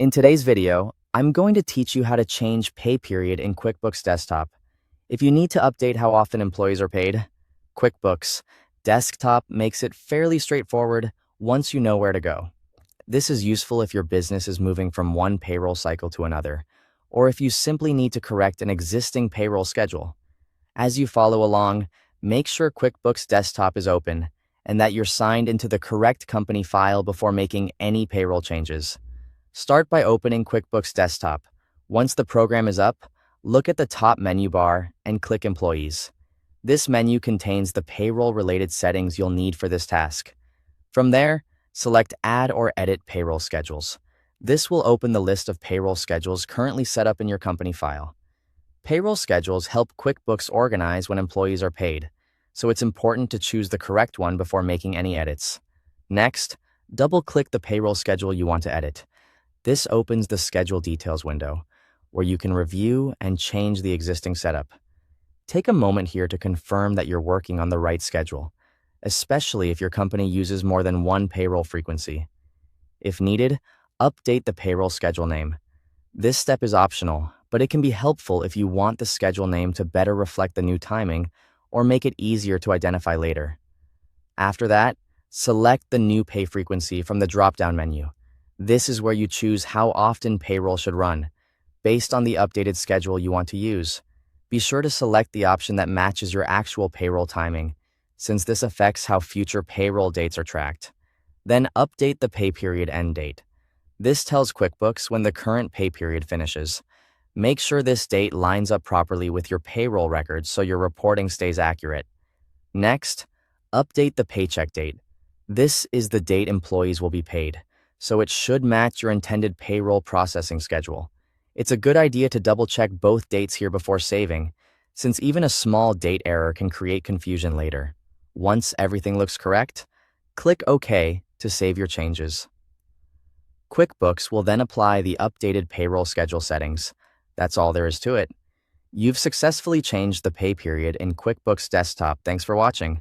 In today's video, I'm going to teach you how to change pay period in QuickBooks Desktop. If you need to update how often employees are paid, QuickBooks Desktop makes it fairly straightforward once you know where to go. This is useful if your business is moving from one payroll cycle to another, or if you simply need to correct an existing payroll schedule. As you follow along, make sure QuickBooks Desktop is open and that you're signed into the correct company file before making any payroll changes. Start by opening QuickBooks Desktop. Once the program is up, look at the top menu bar and click Employees. This menu contains the payroll-related settings you'll need for this task. From there, select Add or Edit Payroll Schedules. This will open the list of payroll schedules currently set up in your company file. Payroll schedules help QuickBooks organize when employees are paid, so it's important to choose the correct one before making any edits. Next, double-click the payroll schedule you want to edit. This opens the Schedule Details window, where you can review and change the existing setup. Take a moment here to confirm that you're working on the right schedule, especially if your company uses more than one payroll frequency. If needed, update the payroll schedule name. This step is optional, but it can be helpful if you want the schedule name to better reflect the new timing or make it easier to identify later. After that, select the new pay frequency from the drop-down menu. This is where you choose how often payroll should run, based on the updated schedule you want to use. Be sure to select the option that matches your actual payroll timing, since this affects how future payroll dates are tracked. Then update the pay period end date. This tells QuickBooks when the current pay period finishes. Make sure this date lines up properly with your payroll records so your reporting stays accurate. Next, update the paycheck date. This is the date employees will be paid, so it should match your intended payroll processing schedule. It's a good idea to double-check both dates here before saving, since even a small date error can create confusion later. Once everything looks correct, click OK to save your changes. QuickBooks will then apply the updated payroll schedule settings. That's all there is to it. You've successfully changed the pay period in QuickBooks Desktop. Thanks for watching.